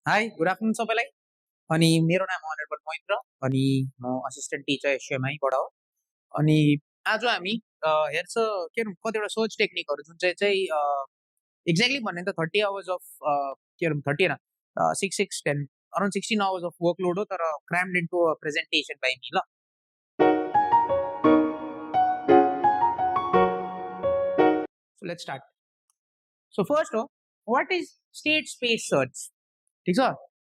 High good afternoon सबैलाई। अनि मेरो नाम अनिर्बन मोहिन्द्र अनि म असिस्टेन्ट टिचर एसयुएमआईबाट हो। अनि आज हामी हेर्छ के भनौँ कतिवटा सर्च टेक्निकहरू जुन चाहिँ एक्ज्याक्टली भन्ने त 30 आवर्स अफ के भनौँ 30 होइन 6 6 10 अराउन्ड 16 आवर्स अफ वर्कलोड हो तर crammed into presentation by me ल। So let's start. So first हो what is state space search, ठिक छ।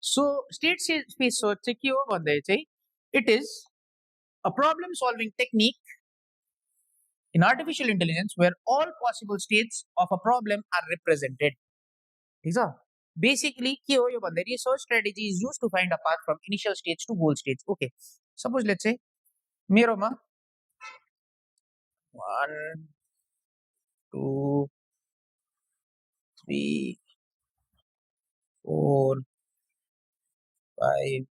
सो स्टेट स्पेस सर्च चाहिँ के हो भन्दा चाहिँ it is a problem solving technique in artificial intelligence where all possible states of a problem are represented, ठीक छ। बेसिकली के हो यो भन्दाखेरि search strategy is use to find a path from initial stage to goal stage. Okay suppose let's say मेरोमा 1 2 3 4 5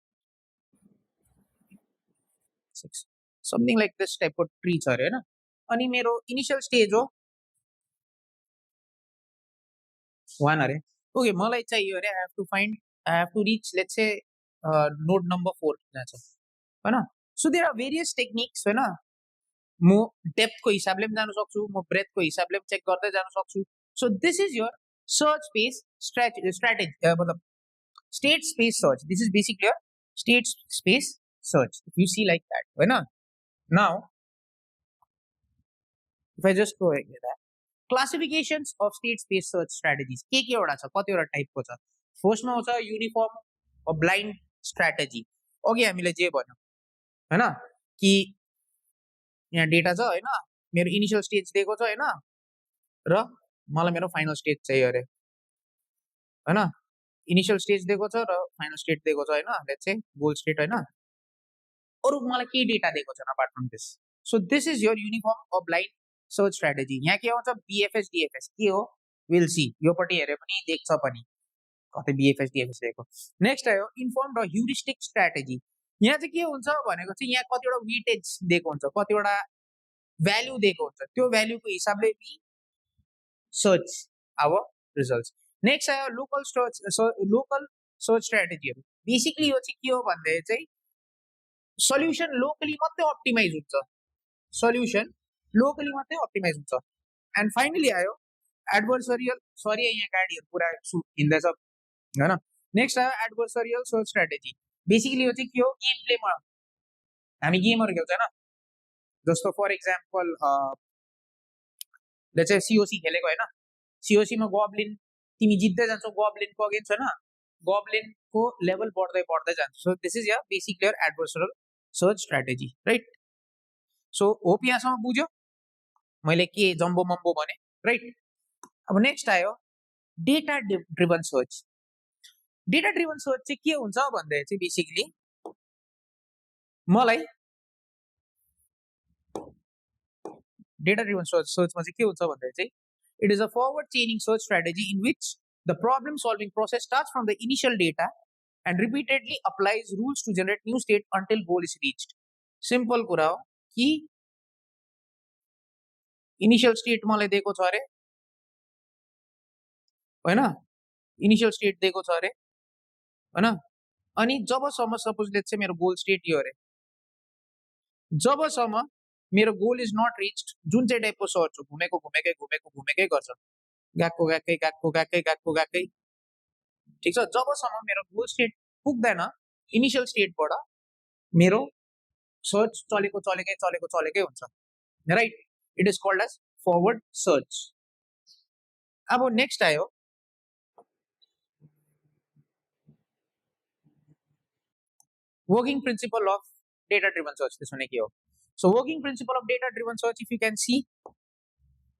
6 something like this टाइपको tree छ अरे हैन। अनि मेरो इनिशियल स्टेज हो 1 अरे। ओके मलाई चाहियो अरे I have to reach let's say node number 4 जहाँ छ हैन। So there are various techniques हैन। म डेप्थको हिसाबले पनि जान सक्छु, म ब्रेथको हिसाबले पनि चेक गर्दै जान सक्छु। So this is your search space strategy मतलब state space search. This is basically your state space search if you see like that हैन। Now if I just go that classifications of state space search strategies के वटा छ, कतिवटा टाइपको छ। फर्स्टमा आउँछ युनिफर्म और ब्लाइन्ड स्ट्रेटेजी। अघि हामीले जे भन्यौं हैन कि यहाँ डेटा छ हैन, मेरो इनिशियल स्टेज दिएको छ हैन र मलाई मेरो फाइनल स्टेज चाहियो अरे हैन। इनिशियल स्टेज दिएको छ र फाइनल स्टेट दिएको छ हैन, लेट्स से गोल स्टेट हैन। अरु मलाई के डेटा दिएको छैन apart from this. So this is your uniform और ब्लाइन्ड सर्च स्ट्रेटेजी। यहाँ के आउँछ बीएफएस डीएफएस के हो विल सी, योपट्टि हेरे पनि देख्छ पनि कतै बीएफएस डीएफएस दिएको। नेक्स्ट आयो इन्फर्म्ड र ह्युरिस्टिक स्ट्रेटेजी। यहाँ चाहिँ के हुन्छ भनेको चाहिँ यहाँ कतिवटा वेटेज दिएको हुन्छ, कतिवटा भ्यालु दिएको हुन्छ, त्यो भ्यालुको हिसाबले भी सर्च आवर रिजल्ट्स। नेक्स्ट आयो लोकल सर्च स्ट्रेटेजीहरु। बेसिकली यो चाहिँ के हो भन्दा चाहिँ सल्युसन लोकली मात्रै अप्टिमाइज हुन्छ, सल्युसन लोकली मात्रै अप्टिमाइज हुन्छ। एन्ड फाइनली आयो एडभर्सरियल, सरी यहाँ गाडीहरु पुरा हिँड्दैछ हैन। नेक्स्ट आयो एडभर्सरियल सर्च स्ट्रेटेजी। बेसिकली यो चाहिँ के हो गेम प्लेमा हामी गेमहरु खेल्छ हैन, जस्तो for example let's say COC खेलेको हैन। सीओसी मा गब्लिन तिमी जित्दै जान्छौ गब्लिनको अगेन्स्ट हैन, गब्लिनको लेभल बढ्दै बढ्दै जान्छ। So this is your basic your adversarial search strategy right. So hope यहाँसम्म बुझ्यो मैले के जम्बो मम्बो भने राइट। अब नेक्स्ट आयो data driven search. Data driven search चाहिँ के हुन्छ भन्दा चाहिँ बेसिकली मलाई डेटा ड्रिभन सर्चमा चाहिँ के हुन्छ भन्दा चाहिँ it is a forward chaining search strategy in which the problem solving process starts from the initial data and repeatedly applies rules to generate new state until goal is reached. Simple कुरा हो कि initial state मलाई दिएको छ अरे हैन, initial state दिएको छ अरे हैन। अनि जबसम्म सपोज लेट्स से मेरो गोल स्टेट यो अरे, जबसम्म मेरो गोल इज नट रिच्ड जुन चाहिँ टाइपको सर्च हो घुमेको घुमेकै घुमेको घुमेकै गर्छ, गएको गएकै गएको गएकै गएको गएकै, ठीक छ। जबसम्म मेरो गोल स्टेट पुग्दैन इनिशियल स्टेटबाट मेरो सर्च चलेको चलेकै चलेको चलेकै हुन्छ right. It is called as forward search. अब नेक्स्ट आयो working principle of data driven search. त्यसो भने के हो? So working principle of data driven search if you can see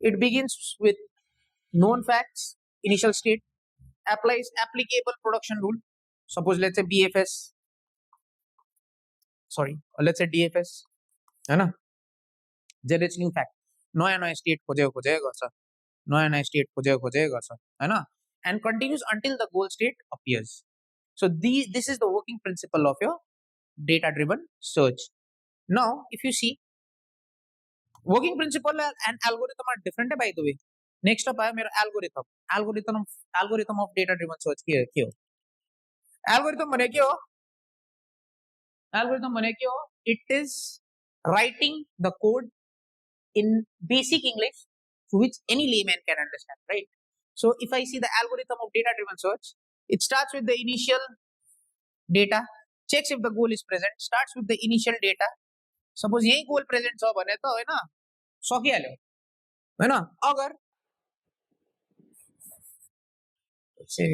it begins with known facts, initial state, applies applicable production rule. Suppose let's say BFS, sorry, let's say DFS, है ना? generates new fact, नयाँ नयाँ state खोजेको खोजेको गर्छ, नयाँ नयाँ state खोजेको खोजेको गर्छ, है ना? And continues until the goal state appears. So this is the working principle of your data driven search. Now if you see working principle and algorithm are different by the way. Next up आयो मेरो algorithm of data driven search के हो? Algorithm भने के हो? Algorithm भने के हो? It is writing the code in basic English to which any layman can understand, right? So if I see the algorithm of data driven search, it starts with the initial data, checks if the goal is present, starts with the initial data. Suppose यही goal present छ भने त हैन सकिहाल्यो हैन अगर से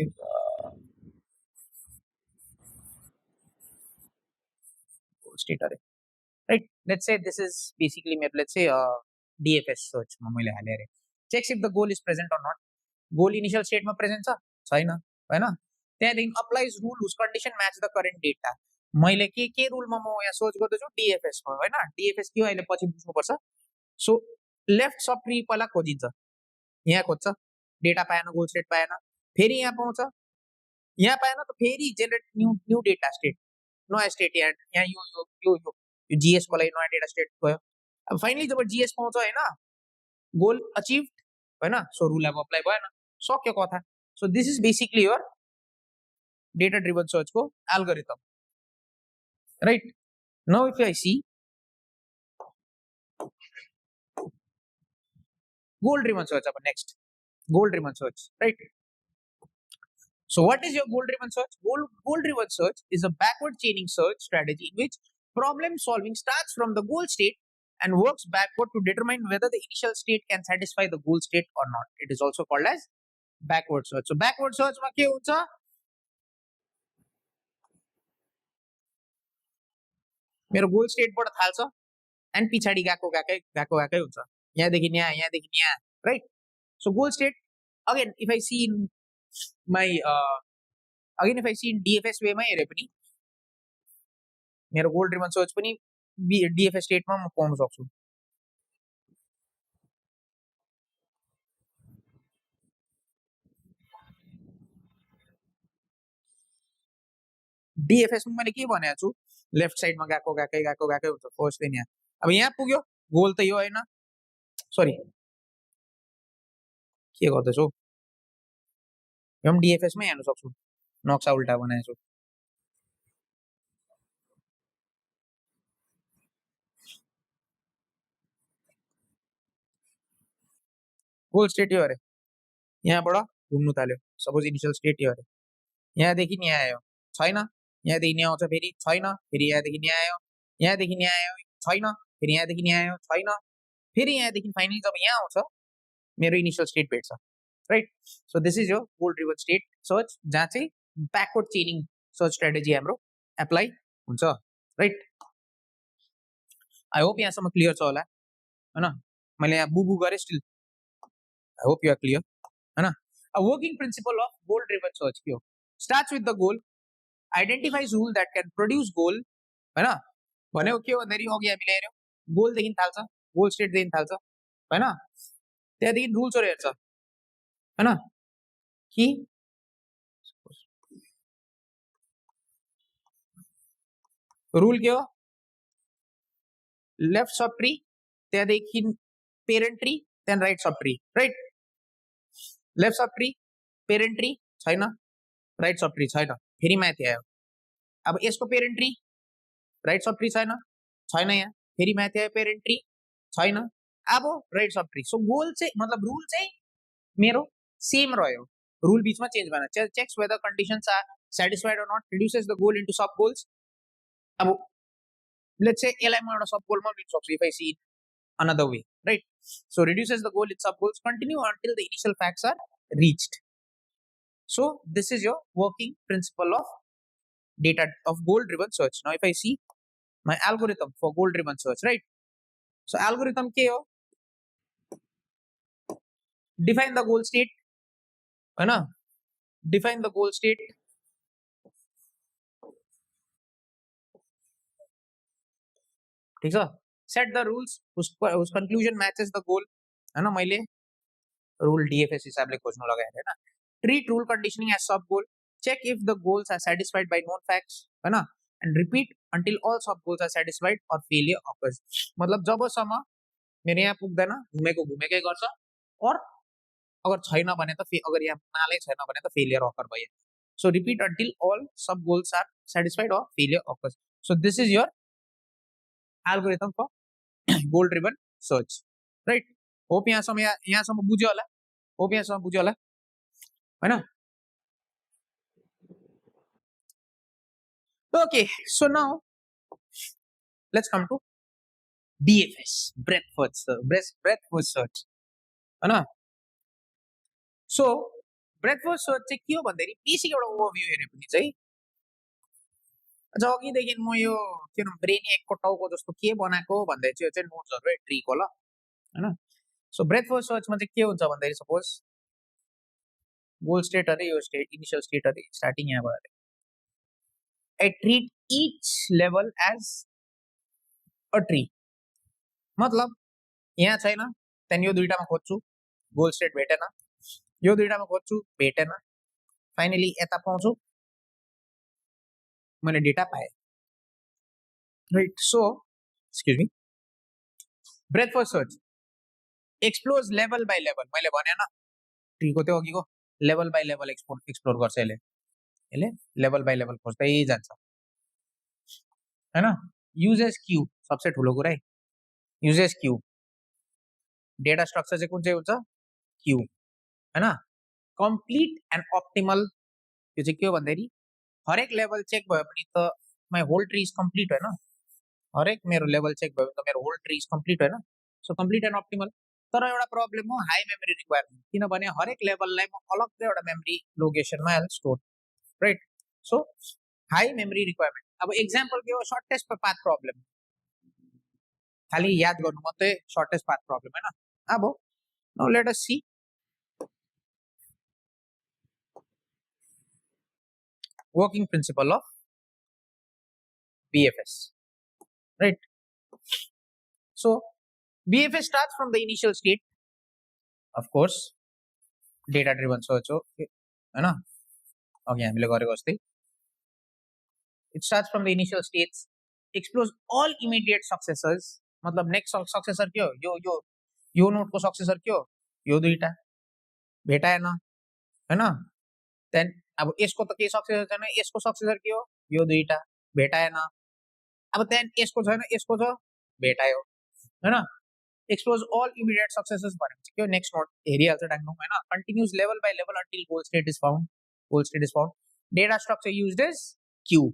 state अरे right, let's say this is basically let's say DFS search मा मैले हाले अरे checks if the goal is present or not. goal initial state मा present छ छैन हैन त्यहाँदेखि applies rule whose condition match the current data. मैले के रुल मा म यहाँ सोच गर्दै छु DFS मा हैन DFS के हो अहिले पछि बुझ्नु पर्छ. सो लेफ्ट सब ट्री पहिला खोजिन्छ यहाँ खोज्छ डेटा पाएन गोल स्टेट पाएन फेरि यहाँ पाउँछ यहाँ पाएन त फेरि जेनेरेट न्यू डेटा स्टेट नयाँ स्टेट यहाँ यो जीएस को लागि नयाँ डेटा स्टेट गयो. अब फाइनली जब जीएस पाउँछ हैन गोल अचिभड हैन सो रुल अब अप्लाई भएन सक्यो कथा. So this is basically your data driven search को algorithm, right. Now if I see goal driven search up next, goal driven search, right? So what is your goal driven search? Goal driven search is a backward chaining search strategy in which problem solving starts from the goal state and works backward to determine whether the initial state can satisfy the goal state or not. It is also called as backward search. So backward search मा के हुन्छ? मेरो goal state बाट थाल्छ and पिछाडी गएको हुन्छ यहाँदेखि यहाँ, right? So goal state again if I see in my again if I see in DFS way मा हेरे पनि मेरो गोल ड्रिभन सर्च पनि DFS स्टेट मा म पाउन सक्छु. DFS मा मैले के भनेको छु लेफ्ट साइड मा गएकै हुन्छ फर्स्ट दिन यहाँ. अब यहाँ पुग्यो गोल त यो हैन सरी के गर्दैछु यो पनि DFS मै हेर्न सक्छु नक्सा उल्टा बनाएको छु. गोल स्टेट यो अरे यहाँबाट घुम्नु थाल्यो सपोज इनिशियल स्टेट यो अरे यहाँदेखि यहाँ आयो छैन यहाँदेखि यहाँ आउँछ फेरि छैन फेरि यहाँदेखि यहाँ आयो यहाँदेखि यहाँ आयो छैन फेरि यहाँदेखि यहाँ आयो छैन फेरि यहाँदेखि फाइनली जब यहाँ आउँछ मेरो इनिशियल स्टेट भेट्छ, right. So this is your goal driven state search जहाँ चाहिँ ब्याकवर्ड चेनिङ सर्च स्ट्राटेजी हाम्रो एप्लाई हुन्छ, राइट. आई होप यहाँसम्म क्लियर छ होला हैन मैले यहाँ बुबु गरे still I hope you are clear हैन. A working principle of goal driven search के हो? Starts with the goal, identifies rule that can produce goal हैन भन्यो के हो भन्दाखेरि अघि हामीले हेर्यौं गोल देखि थाल्छ गोल स्टेट देखि थाल्छ हैन त्यहाँदेखि रुल्सहरु हेर्छ हैन कि रुल के हो लेफ्ट सब ट्री त्यहाँदेखि parent tree then right sub tree, right. Left sub tree parent tree छैन राइट सब ट्री छैन फेरि माथि आयो अब यसको parent tree right sub tree छैन यहाँ फेरि माथि आयो पेरेन्ट ट्री छैन अब right sub tree. So goal चाहिँ मतलब रुल चाहिँ मेरो सेम रह्यो रुल बीचमा चेन्ज भएन. Checks whether conditions are satisfied or not, reduces the goal into sub goals. अब let's say यसलाई म एउटा सब गोलमा लिन सक्छु if I see it another way, right? So reduces the goal in sub goals, continue until the initial facts are reached. So this is your working principle of data of goal driven search. Now if I see my algorithm for goal driven search, right? So algorithm के हो? Define the goal state है ना define the goal state ठीक छ set the rules whose conclusion matches the goal है ना मैले rule DFS हिसाबले खोज्नु लगाए हैन. treat rule conditioning as sub goal, check if the goals are satisfied by known facts है ना and repeat until all sub goals are satisfied or failure occurs. मतलब जबसम्म मेरो यहाँ पुग्दैन घुमेकै गर्छ और अगर छैन भने त अगर यहाँ नालै छैन भने त फेलियर अकर भयो. So repeat until all sub goals are satisfied or failure occurs. So this is your algorithm for goal driven search, right? Hope यहाँ सम्म बुझ्यो होला, होप यहाँसम्म बुझ्यो होला हैन? Okay, so now let's come to BFS, breadth first search हैन? So breadth first search चाहिँ के हो भन्दाखेरि बेसिक एउटा ओभरभ्यू हेरे पनि चाहिँ अघिदेखि म यो के भनौँ ब्रेनियकको टाउको जस्तो के बनाएको भन्दै चाहिँ यो चाहिँ नोट्सहरु है ट्रीको ल हैन? सो ब्रेथ फर्स्ट सर्चमा चाहिँ के हुन्छ भन्दाखेरि सपोज गोल स्टेट अरे यो स्टेट इनिशियल स्टेट अरे स्टार्टिङ यहाँ भयो अरे I treat each level as a tree मतलब यहाँ छैन त्यहाँदेखि यो दुईटामा खोज्छु गोल स्टेट भेटेन, यो दुईटामा खोज्छु भेटेन, फाइनली यता पाउँछु मैले डेटा पाएँ, right? So excuse me, breath first search explores level by level, मैले भने न ट्रीको त्यो अघिको लेभल बाई लेभल एक्सप्लोर गर्छ यसले लेभल बाई लेभल खोज्दै जान्छ हैन? युजेस क्यू सबसे ठुलो कुरा है, युजेस क्यू डेटा स्ट्रक्चर चाहिँ कुन चाहिँ हुन्छ क्यू हैन? कम्प्लिट एन्ड अप्टिमल यो चाहिँ के हो भन्दाखेरि हरेक लेभल चेक भयो भने त my whole tree is complete हैन? हरेक मेरो लेभल चेक भयो भने त मेरो होल ट्री इज कम्प्लिट हैन? So complete and optimal. तर एउटा प्रब्लम हो हाई मेमोरी रिक्वायरमेन्ट, किनभने हरेक लेभललाई म अलग्गै एउटा मेमोरी लोकेसनमा हाल store, right? So high memory requirement. अब एक्जाम्पल के हो सर्टेस्ट पाथ प्रब्लम, खाली याद गर्नु मात्रै सर्टेस्ट पाथ प्रब्लम हैन? अब now let us see working principle of BFS, right? So BFS starts from the initial state, of course, data driven search हो हैन? अघि हामीले गरेको जस्तै it starts from the initial states, explores all immediate successors, मतलब next successor के हो यो नोडको सक्सेसर के हो यो दुईटा भेटाएन हैन? देन अब यसको त केही सक्सेसर छैन, यसको सक्सेसर के हो यो दुईटा भेटाएन, अब देन यसको छैन यसको छ भेटायो हैन? एक्सप्लोर्स all immediate successes भनेपछि के हो नेक्स्ट नोड हेरिहाल्छ डाङडुङ हैन? Continues level by level until goal state is found, data structure used is queue,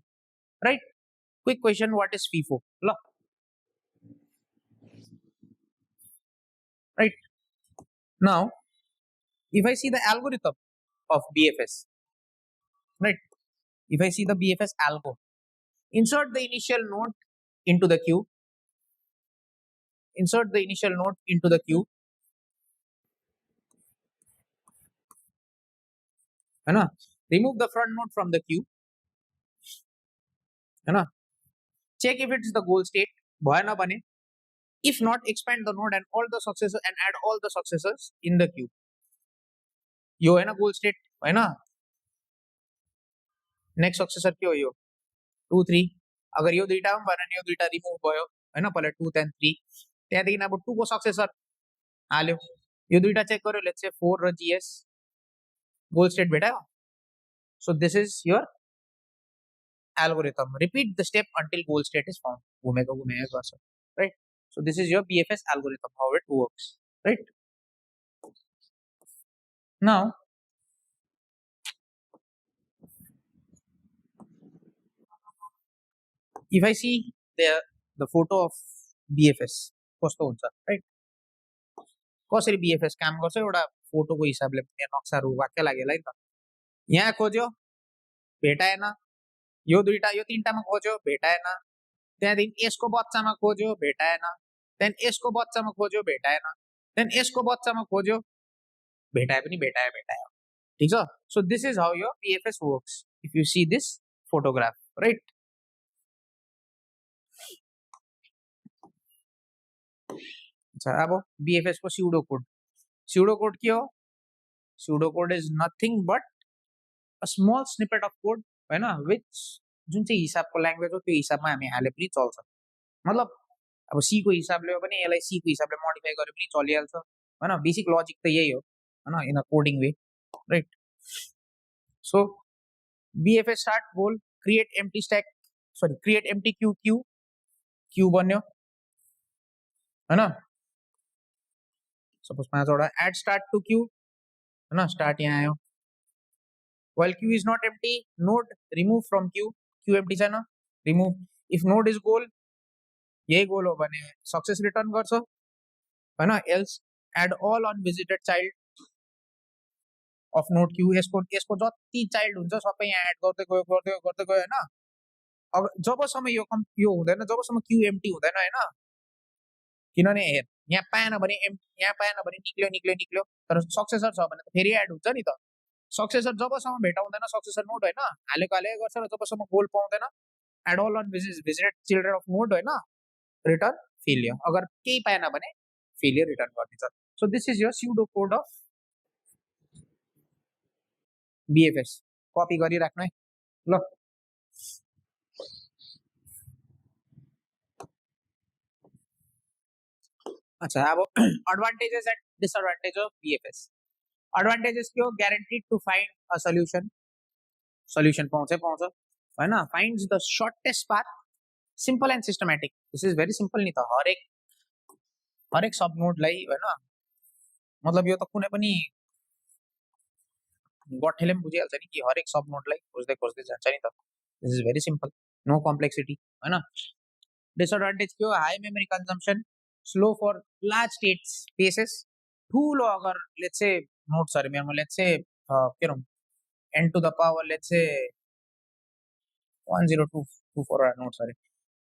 right? Quick question, what is FIFO ल, right? Now if I see the algorithm of BFS, right? If I see the BFS algo, insert the initial node into the queue, है ना? Remove the front node from the queue, है ना? Check if it's the goal state, भएन भने if not expand the node and add all the successors in the queue, यो हैन goal state हैन? Next successor के हो यो 2 3, अगर यो दुईटामा भएन यो दुईटा रिमुभ भयो हैन? पहिला 2 then 3, त्यहाँदेखि अब 2 को सक्सेसर हाल्यो, यो दुईटा चेक गर्यो, लेट्स से 4 र जीएस, गोल स्टेट भेटायो। So this is your algorithm, repeat the step until goal state is found, घुमेको गर्छ, right? So this is your BFS algorithm, how it works, right? Now if I see the photo of BFS कस्तो हुन्छ, right? कसरी BFS काम गर्छ एउटा फोटोको हिसाबले नक्साहरु वाक्य लागेला नि त। यहाँ खोज्यो भेटाएन, यो दुईटा यो तीनटामा खोज्यो भेटाएन, त्यहाँदेखि यसको बच्चामा खोज्यो भेटाएन, देन यसको बच्चामा खोज्यो भेटाएन, देन यसको बच्चामा खोज्यो भेटाए पनि भेटायो, ठीक छ? So this is how your BFS works if you see this photograph, right? अच्छा अब BFS को स्यूडो कोड के हो? Pseudo code is nothing but a small snippet of code हैन? विच जुन चाहिँ हिसाबको ल्याङ्ग्वेज हो त्यो हिसाबमा हामी हाले पनि चल्छ, मतलब अब सी को हिसाबले हो भने यसलाई सी को हिसाबले मोडिफाई गरे पनि चलिहाल्छ हैन? बेसिक लजिक त यही हो हैन? In a coding way, right? So BFS start goal create empty stack, sorry create empty queue, queue queue बन्यो है ना, suppose 5 add start to queue है ना, स्टार्ट यहाँ आयो, while queue is not empty node remove from queue, queue empty છે ને remove, if node is goal ये goal हो बने success return करछो है ना, else add all unvisited child of node queue, यसको यसको जति child हुन्छ सबै यहाँ एड गर्दै गयो हैन, अब जबसम्म यो हुँदैन, जबसम्म क्यू एम्प्टी हुँदैन हैन, किनभने हेर यहाँ पाएन भने यहाँ पाएन भने निक्ल्यो निक्ल्यो निक्ल्यो, तर सक्सेसर छ भने त फेरि एड हुन्छ नि त, सक्सेसर जबसम्म भेटाउँदैन सक्सेसर नोड होइन हालेको हालेको गर्छ, र जबसम्म गोल पाउँदैन add all unvisited children of node होइन रिटर्न फेलियर, अगर केही पाएन भने फेलियर रिटर्न गरिदिन्छ। So this is your pseudo code of BFS, copy गरिराख्नु है ल। अच्छा अब advantages and disadvantage of BFS. Advantages के हो, guaranteed to find a solution, solution पाउँछै पाउँछ हैन, finds the shortest path, simple and systematic, this is very simple नि त, हरेक सब नोडलाई हैन, मतलब यो त कुनै पनि गठेले पनि बुझिहाल्छ नि कि हरेक सब नोडलाई खोज्दै खोज्दै जान्छ नि त, this is very simple, no complexity हैन। डिसएडभान्टेज के हो, high memory consumption, slow for large state spaces, ठुलो अगर लेट्स से नोट्स अरे मेरोमा लेट्स से के भनौँ n to the power let's say 10224 वटा नोट्स अरे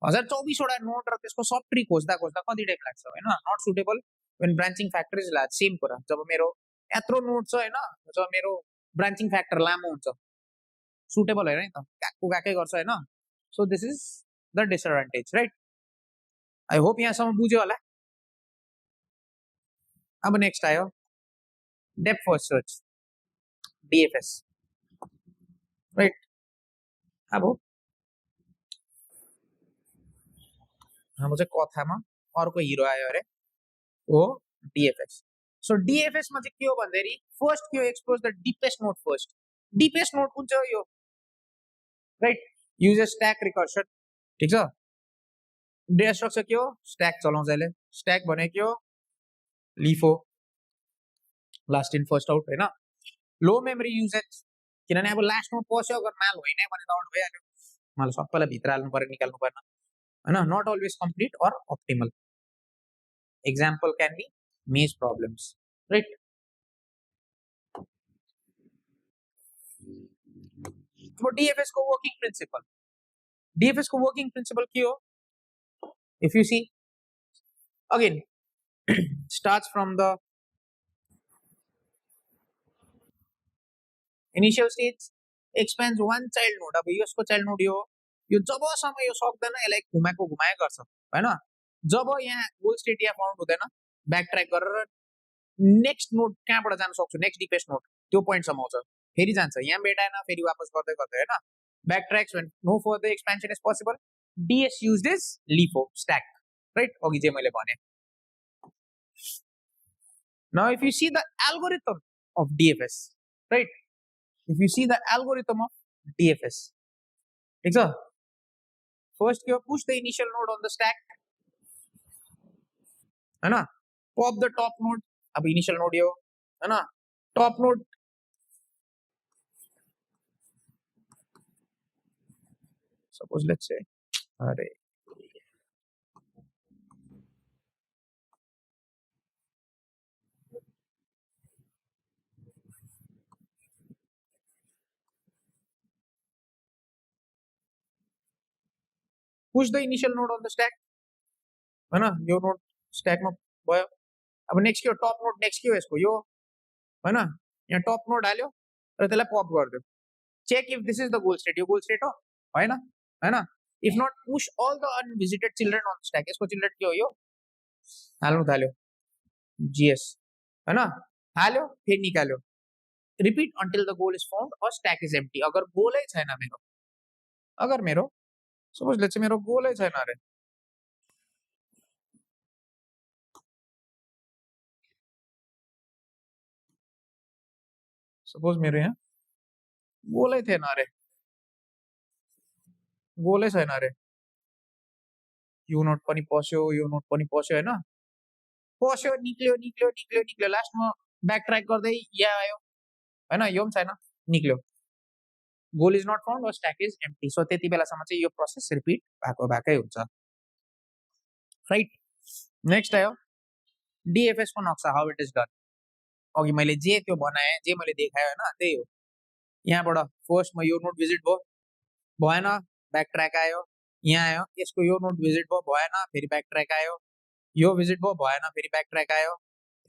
1024 वटा नोट र त्यसको सब ट्री खोज्दा खोज्दा कति टाइम लाग्छ हैन, not suitable when branching factor is large, same कुरा जब मेरो यत्रो नोट छ हैन, जब मेरो ब्रान्चिङ फ्याक्टर लामो हुन्छ सुटेबल हैन नि त, गएको गएकै गर्छ हैन, so this is the disadvantage right. I hope यहाँसम्म बुझ्यो होला। अब नेक्स्ट आयो depth first search DFS right. अब हाम्रो चाहिँ कथामा अर्को हिरो आयो अरे हो डीएफएस। सो डीएफएस मा चाहिँ के हो भन्दाखेरि फर्स्ट के हो, explore the deepest node first, deepest node कुन चाहिँ हो यो राइट, युज स्ट्याक रिकर्सन, ठीक छ, डेटा स्ट्रक्चर के हो स्ट्याक चलाउँछ यसले, स्ट्याक भने के हो LIFO, last in first out हैन, लो मेमोरी युजेज, किनभने अब लास्ट नोड पस्यो अगर माल होइन भने त आउट भइहाल्यो, मलाई सबैलाई भित्र हाल्नु पर्यो निकाल्नु पर्दैन हैन, not always complete or optimal, example can be maze problems right। तो DFS को working principle, DFS को working principle क्या हो, if you see again starts from the initial stage, expands one child node, अब यसको child node यो जबसम्म यो सक्दैन यसलाई घुमाएको घुमाए गर्छ हैन, जब यहाँ गोल स्टेट या फाउन्ड हुँदैन ब्याक ट्र्याक गरेर नेक्स्ट नोड कहाँबाट जान सक्छु, नेक्स्ट डिपेस्ट नोड त्यो पोइन्टसम्म आउँछ, फेरि जान्छ यहाँ भेटाएन फेरि वापस गर्दै गर्दै हैन, backtracks when no further expansion is possible, DS used is LIFO stack right, अघि चाहिँ मैले भने। Now if you see the algorithm of DFS right, if you see the algorithm of DFS, ठीक छ, फर्स्ट के हो push the initial node on the stack हैन, pop the top node, अब इनिशियल नोड यो हैन, top node suppose let's say अरे push the initial node on the stack हैन, यो नोड स्ट्याकमा भयो, अब नेक्स्ट के हो टप नोड, नेक्स्ट के हो यसको यो हैन, यहाँ टप नोड हाल्यो र त्यसलाई पप गरिदियो, check if this is the goal state, यो गोल स्टेट हो हैन हैन, if not push all the unvisited children on stack, यसको चिल्ड्रेन के हो यो हाल्नु थाल्यो जीएस हैन, हाल्यो फेरि निकाल्यो, repeat until the goal is found और स्ट्याक इज एम्प्टी, अगर गोलै छैन मेरो, अगर मेरो सपोज लेट्स से मेरो गोलै छैन अरे, सपोज मेरो यहाँ गोलै थिएन अरे गोलै छैन अरे यो नोट पनि पस्यो यो नोट पनि पस्यो होइन पस्यो निक्ल्यो निक्ल्यो निक्ल्यो निक्ल्यो लास्टमा ब्याक ट्र्याक गर्दै यहाँ आयो होइन यो पनि छैन निक्ल्यो goal is not found stack is empty so त्यति बेलासम्म चाहिँ यो प्रोसेस रिपिट भएको भएकै हुन्छ राइट नेक्स्ट आयो डिएफएस को नक्सा हाउ इट इज डन अघि मैले जे त्यो बनाएँ जे मैले देखाएँ होइन त्यही हो यहाँबाट फर्स्टमा यो नोट भिजिट भयो भएन ब्याक ट्र्याक आयो यहाँ आयो यसको यो नोट भिजिट भयो भएन फेरि ब्याक ट्र्याक आयो यो भिजिट भयो भएन फेरि ब्याक ट्र्याक आयो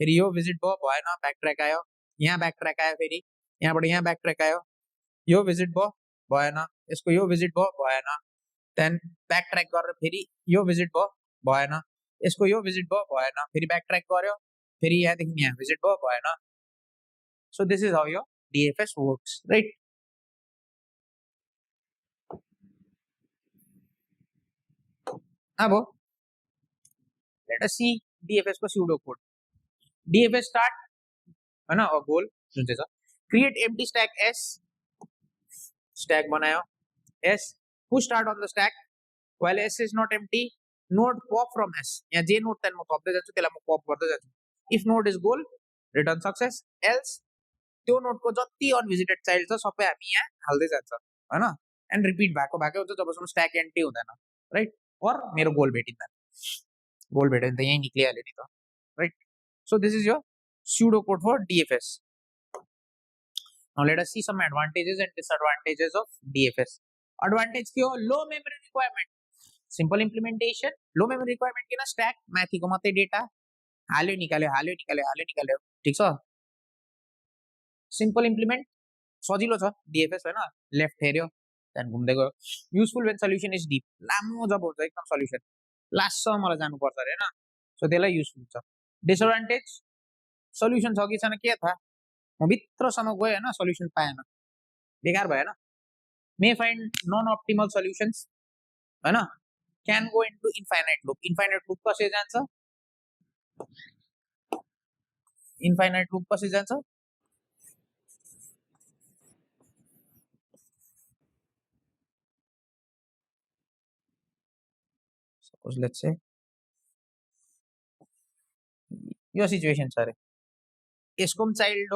फेरि यो भिजिट भयो भएन ब्याक ट्र्याक आयो यहाँ ब्याक ट्र्याक आयो फेरि यहाँबाट यहाँ ब्याक ट्र्याक आयो यो भिजिट भयो भएन यसको यो भिजिट भयो भएन त्यहाँदेखि ब्याक ट्र्याक गरेर फेरि यो भिजिट भयो भएन यसको यो भिजिट भयो भएन फेरि ब्याक ट्र्याक गर्यो फेरि यहाँदेखि यहाँ भिजिट भयो भएन so this is how your DFS works right अब लेट अस सी डीएफएस को स्यूडो कोड डीएफएस स्टार्ट है ना और गोल जुन चाहिँ छ create empty stack S stack बनायो S push start on the stack while S is not empty node pop from S यहाँ जे नोड त्यहाँ म थप्दै जान्छु त्यसलाई म पप गर्दै जान्छु if node is goal return success else त्यो नोडको जति अनभिजिटेड चाइल्ड छ सबै हामी यहाँ हाल्दै जान्छ हैन एन्ड रिपिट भएको भएकै हुन्छ जबसम्म स्ट्याक एम्प्टी हुँदैन राइट और मेरो गोल भेटिँदैन गोल भेट्यो भने त यहीँ निक्लिहाल्यो नि त right so this is your pseudo code for DFS. Now let us see some advantages and disadvantages of DFS. Advantage क्यों low memory requirement, simple implementation, low memory requirement किन stack माथि को मात्रै डेटा हाल्यो निकाल्यो ठीक छ सिम्पल इम्प्लिमेन्ट सजिलो छ DFS हैन लेफ्ट हेर्यो त्यहाँ घुम्दै गयो useful when solution is deep लामो जब हुन्छ एकदम सल्युसन लास्टसम्म मलाई जानु पर्छ अरे हैन सो त्यसलाई युजफुल छ डिसएडभान्टेज सल्युसन छ कि छैन के थाहा म भित्रसम्म गएँ होइन सल्युसन पाएन बेकार भएन मे फाइन्ड नन अप्टिमल सल्युसन्स होइन can go into infinite loop कसरी जान्छ इन्फाइनाइट लुप कसरी जान्छ सपोज लेट्स से यो सिचुएसन छ अरे यसको पनि चाइल्ड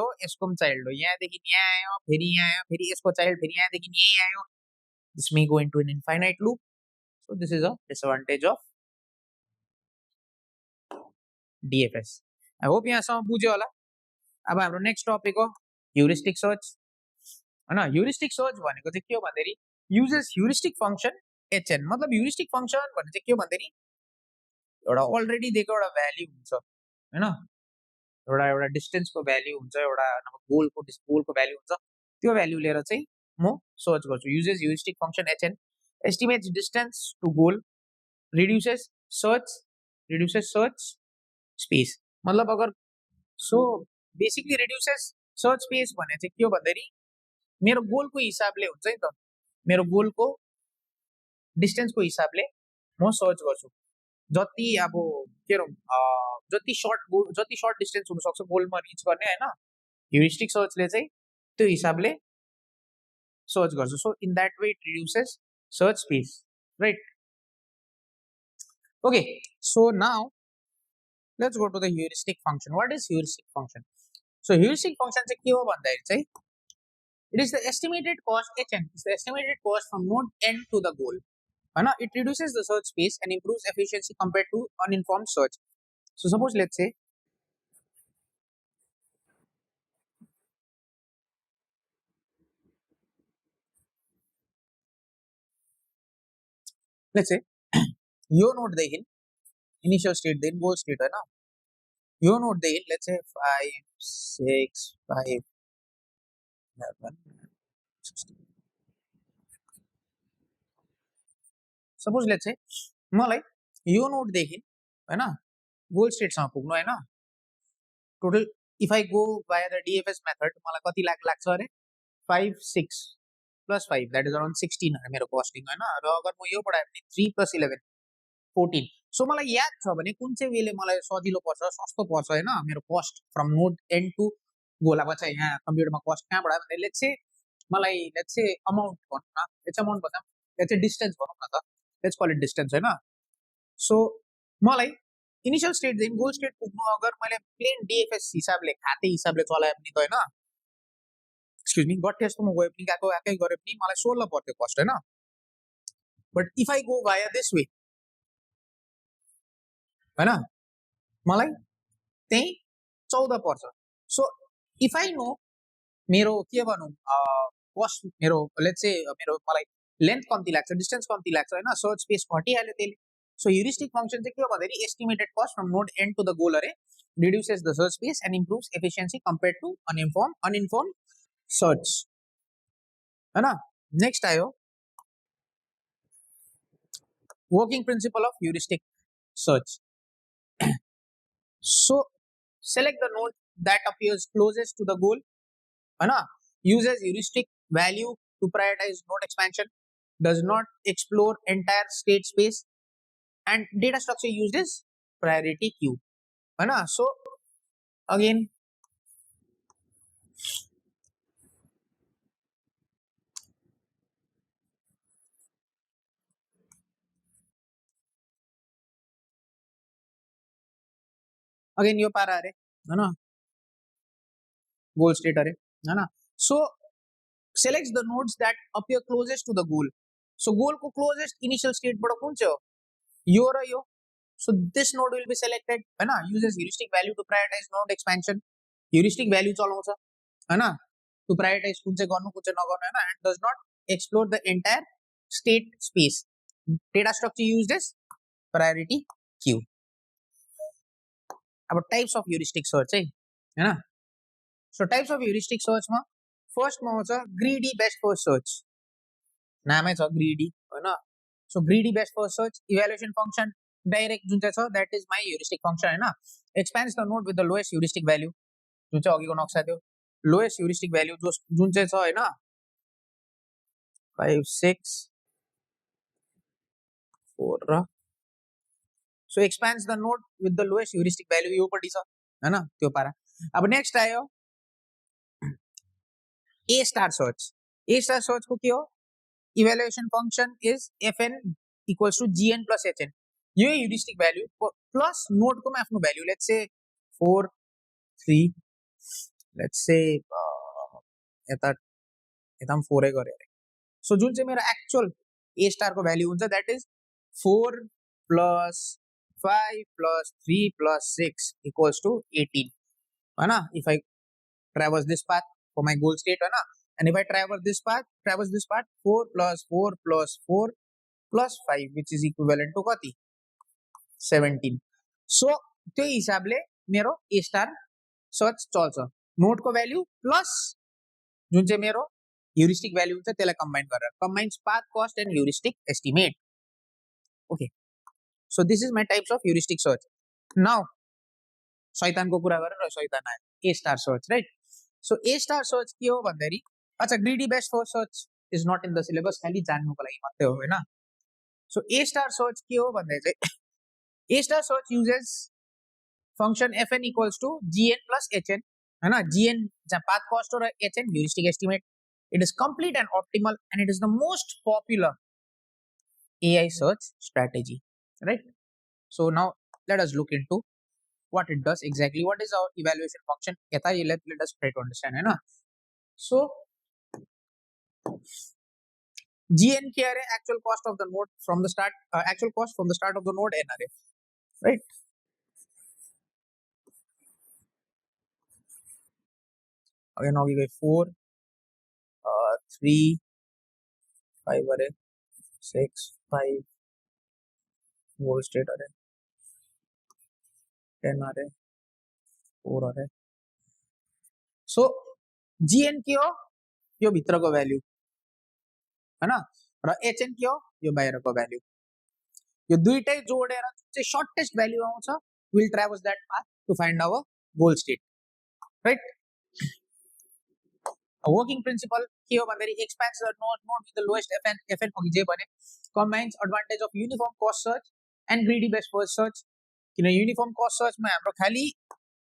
हो यहाँदेखि यहाँ आयो फेरि यसको चाइल्ड फेरि यहाँदेखि यहीँ आयो this may go into an infinite loop so this is a disadvantage of DFS I hope यहाँसम्म बुझ्यो होला अब हाम्रो नेक्स्ट टपिक हो ह्युरिस्टिक सर्च हैन ह्युरिस्टिक सर्च भनेको चाहिँ के हो भन्दाखेरि युजेस ह्युरिस्टिक फंक्सन HN मतलब ह्युरिस्टिक फंक्सन भने चाहिँ के हो भन्दाखेरि एउटा अलरेडी दिएको एउटा भ्याल्यु हुन्छ हैन एउटा डिस्टेन्सको भ्याल्यु हुन्छ एउटा गोलको भ्याल्यु हुन्छ त्यो भ्याल्यु लिएर चाहिँ म सर्च गर्छु uses heuristic function HN estimates distance to goal reduces search space मतलब अगर so basically reduces search space भने चाहिँ के हो भन्दाखेरि मेरो गोलको हिसाबले हुन्छ नि त मेरो गोलको डिस्टेन्सको हिसाबले म सर्च गर्छु जति अब के जति सर्ट डिस्टेन्स हुन सक्छ गोलमा रिच गर्ने हैन ह्युरिस्टिक सर्चले चाहिँ त्यो हिसाबले सर्च गर्छु so in that way it reduces search space right okay so now let's go to the heuristic function. What is heuristic function? So heuristic function चाहिँ के हो भन्दाखेरि चाहिँ it is the estimated cost HN. It's the estimated cost from node N to the goal. हैन it reduces the search space and improves efficiency compared to uninformed search. So suppose let's say यो node देखिन initial state देखिन goal state हैन यो node देखिन let's say 5 6 5 11 16 suppose let's से मलाई यो node देखिन हैन गोल स्टेट सम्म पुग्नु हैन total if I go by the DFS method मलाई कति लाग्छ अरे 5 6 plus 5 that is around 16 मेरो कस्टिङ हैन र अगर म यो पढाए भने 3 plus 11 14 सो मलाई याद छ भने कुन चाहिँ वेले मलाई सजिलो पर्छ सस्तो पर्छ हैन मेरो cost from node n to goal अब चाहिँ यहाँ कम्प्युटरमा कस्ट कहाँबाट आयो भने लेट्स से अमाउन्ट भन्नु न लेट्स अमाउन्ट भन्दा लेट्स से डिस्टेंस भनौँ न त, लेट्स कल इट डिस्टेंस हैन. सो मलाई इनिशियल स्टेटदेखि गोल स्टेट पुग्नु अगर मैले प्लेन डिएफएस हिसाबले खाते हिसाबले चलाए पनि त हैन, एक्सक्युज मी, गट्टे जस्तो म गए पनि गएको एकै गरे पनि मलाई 16 पर्थ्यो कस्ट हैन. But if I go via this way हैन, मलाई त्यही 14 पर्छ. सो इफ आई नो मेरो के भनौँ कस्ट मेरो लेट्स से मेरो मलाई लेन्थ कम्ती लाग्छ, डिस्टेन्स कम्ती लाग्छ हैन, सर्च स्पेस घटिहाल्यो त्यसले. सो ह्युरिस्टिक फंक्शन चाहिँ के हो भन्दाखेरि estimated cost from node and to the goal अरे reduces the search space and improves efficiency compared to uninformed search है ना. नेक्स्ट आयो working principle of heuristic search. So select the node that appears closest to the goal है ना, uses heuristic value to prioritize node expansion, does not explore entire state space, and data structure used is priority queue है ना. So again यो पारा अरे है ना, goal state अरे है ना. So selects the nodes that appear closest to the goal. So goal को closest initial state बड़ा कौन से हो, यो र यो. So this node will be selected है ना, uses heuristic value to prioritize node expansion, heuristic value चलाउँछ है ना, to prioritize कुन चाहिँ गर्नु कुन चाहिँ नगर्नु है ना, and does not explore the entire state space. Data structure used is priority queue. अब types of heuristic search है ना. So types of heuristic search मा फर्स्ट मा आउँछ greedy best first search, नामै छ greedy हैन. So greedy best first search evaluation function direct जुन चाहिँ छ that is my heuristic function हैन, expands the node with the lowest heuristic value, जुन चाहिँ अघिको नक्सा थियो lowest heuristic value जुन चाहिँ छ हैन 5 6 4 र. So expands the node with the lowest heuristic value यो पटि छ हैन त्यो पारा. अब नेक्स्ट आयो A star search. A star search को के हो, evaluation function is fn equals to gn plus hn. यो heuristic value plus node को मैं आफ्नो value let's say 4 3 let's say यता यता हम 4 गरे अरे. सो जुन चाहिँ मेरो एक्चुअल A star को value हुन्छ that is 4 plus 5 plus 3 plus 6 equals to 18 है ना. if I traverse this path for my goal state है ना, and if I traverse this path 4 plus 4 plus 4 plus 5 which is equivalent to कति 17. So त्यो हिसाबले मेरो A star search चल्छ, node को भ्यालु प्लस जुन चाहिँ मेरो ह्युरिस्टिक भ्यालु हुन्छ त्यसलाई कम्बाइन गरेर, combines path cost and heuristic estimate. Okay, so this is my types of heuristic search. Now शैतानको कुरा गरेर शैतान आयो A star search right. So A star search के हो भन्दाखेरि अच्छा greedy best first search is not in the syllabus, खाली जान्नुको लागि मात्रै हो हैन. सो A star सर्च के हो भन्दै चाहिँ A star search uses function fn equals to gn plus hn है ना. gn जहाँ path cost और hn heuristic estimate. It is complete and optimal and it is the most popular AI search strategy, right? So now let us look into what it does exactly. What is our evaluation function? Let us try to understand है ना. So gn क्या है, actual cost of the node from the start, actual cost from the start of the node n array, right? Again now we go 4 3 5 array 6 5 goal state array 10 array 4 array. So gn के हो, यो भित्रको value हैन, र hn के हो, यो बाहिरको भ्यालु. यो दुईटै जोडेर चाहिँ शॉर्टेस्ट भ्यालु आउँछ, will traverse that path to find our goal state, right. Working principle के हो भन्दाखेरि expands the node with the lowest fn अघि जे भने, combines advantage of uniform cost search and greedy best first search. किन uniform cost सर्चमा हाम्रो खाली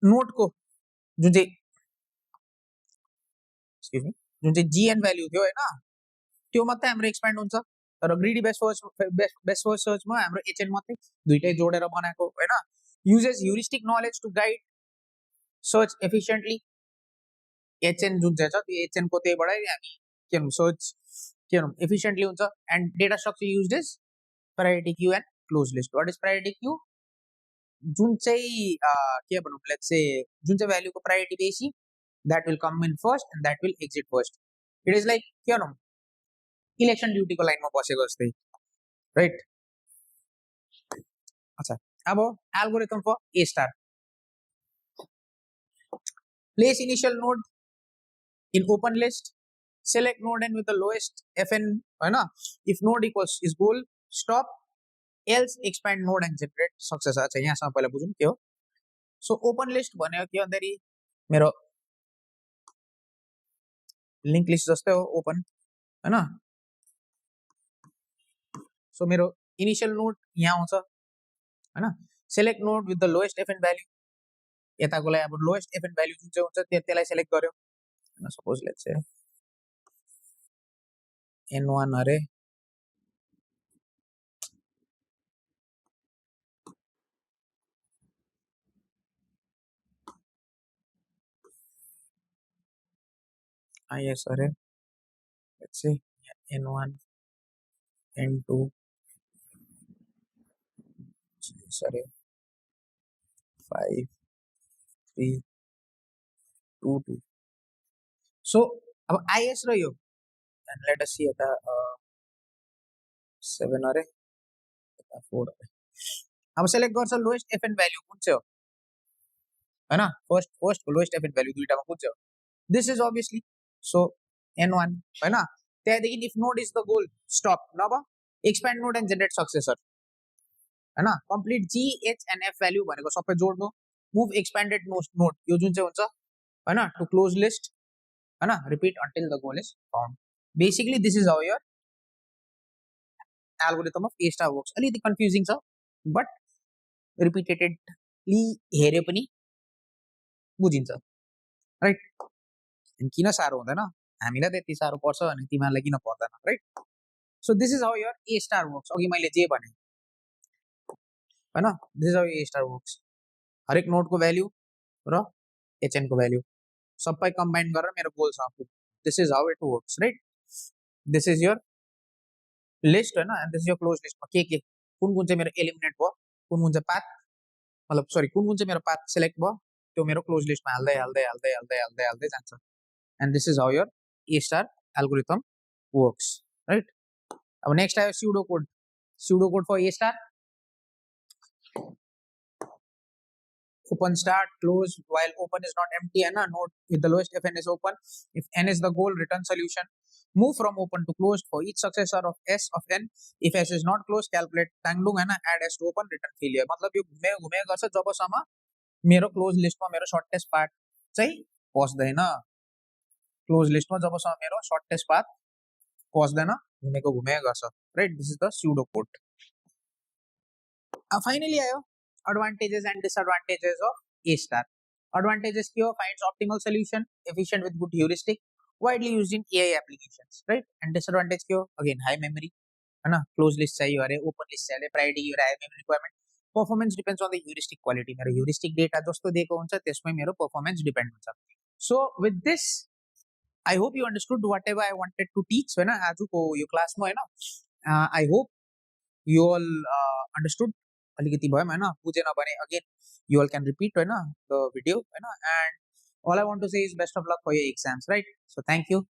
नोडको जुन चाहिँ एक्सक्युज मी जुन चाहिँ gn भ्यालु थियो हैन, त्यो मात्रै हाम्रो एक्सप्यान्ड हुन्छ तर ग्रिडी बेस्ट फर्स्ट सर्चमा हाम्रो एचएन मात्रै दुईटै जोडेर बनाएको हैन uses heuristic knowledge to guide search efficiently HN जुन चाहिँ छ त्यो एचएन को त्यहीबाटै हामी के भनौँ सर्च के भनौँ एफिसिएन्टली हुन्छ and data structure used is priority queue and close list what is priority queue जुन चाहिँ के भनौँ लेट्स से जुन चाहिँ भ्यालुको प्रायोरिटी बेसी that will come in first and that will exit first. It is like के भनौँ इलेक्सन ड्युटीको लाइनमा बसेको जस्तै राइट अच्छा अब algorithm for A star place initial node in open list select node n with the lowest fn हैन if node equals is goal stop else expand node and generate success अच्छा यहाँसम्म पहिला बुझौँ के हो सो ओपन लिस्ट भनेको के भन्दाखेरि मेरो लिंक लिस्ट जस्तै हो ओपन हैन सो मेरो इनिशियल नोड यहाँ आउँछ हैन select node with the lowest FN value यताको लागि अब लोएस्ट एफएन भ्यालु जुन चाहिँ हुन्छ त्यसलाई सेलेक्ट गर्यो हैन सपोज लेट्स से n1 अरे yes अरे let's say n1 n2 sorry 5 3 2 2 so अब is र यो and let us see यता 7 अरे यता 4 अरे अब सेलेक्ट गर्छ लोएस्ट एफएन भ्यालु कुन चाहिँ हो हैन फर्स्ट को लोएस्ट एफएन भ्यालु दुईटामा कुन चाहिँ हो this is obviously so n1 हैन त्यहाँदेखि if node is the goal stop नभए expand node and generate successor हैन complete G H and F value भनेको सबै जोड्नु मुभ एक्सप्यान्डेड नोड यो जुन चाहिँ हुन्छ हैन टु क्लोज लिस्ट हैन repeat until the goal is found basically this is how your algorithm of A star works अलिकति कन्फ्युजिङ छ बट रिपिटेडली हेरे पनि बुझिन्छ राइट किन साह्रो हुँदैन हामीलाई त्यति साह्रो पर्छ अनि तिमीहरूलाई किन पर्दैन right so this is how your A star works अघि मैले जे भने हैन this is how A star works हरेक नोडको भ्यालु र एचएन को भ्यालु सबै कम्बाइन गरेर मेरो गोलसँग पुग्छ this is how it works right this is your list हैन and this is your close लिस्टमा के कुन चाहिँ मेरो एलिमिनेट भयो कुन चाहिँ पाथ मतलब सरी कुन चाहिँ मेरो पाथ सेलेक्ट भयो त्यो मेरो क्लोज लिस्टमा हाल्दै जान्छ and this is how your A star algorithm works right अब next आयो pseudocode for A star open start close while open is not empty and a node with the lowest fn is open if n is the goal return solution move from open to closed for each successor of s of n if s is not closed calculate tangdung हैन add s to open return failure मतलब यो घुमे गर्छ जबसम्म मेरो close लिस्टमा मेरो shortest part चाहिँ पस्दैन क्लोज लिस्टमा जबसम्म मेरो सर्टेस्ट पाथ पस्दैन घुमे गर्छ right this is the pseudo code finally आयो advantages and disadvantages of A star advantages के हो finds optimal solution efficient with good heuristic widely used in AI applications right and disadvantage के हो again high memory है ना close list चाहिए अरे open list चाहिए priority और high memory requirement performance depends on the heuristic quality मेरो heuristic data जस्तो दिएको हुन्छ त्यसमै मेरो performance depend हुन्छ so with this I hope you understood whatever I wanted to teach हैन आजको यो क्लासमा हैन I hope you all understood अलिकति भयो हैन बुझेन भने again you all can repeat हैन the video हैन and all I want to say is best of luck for your exams right so thank you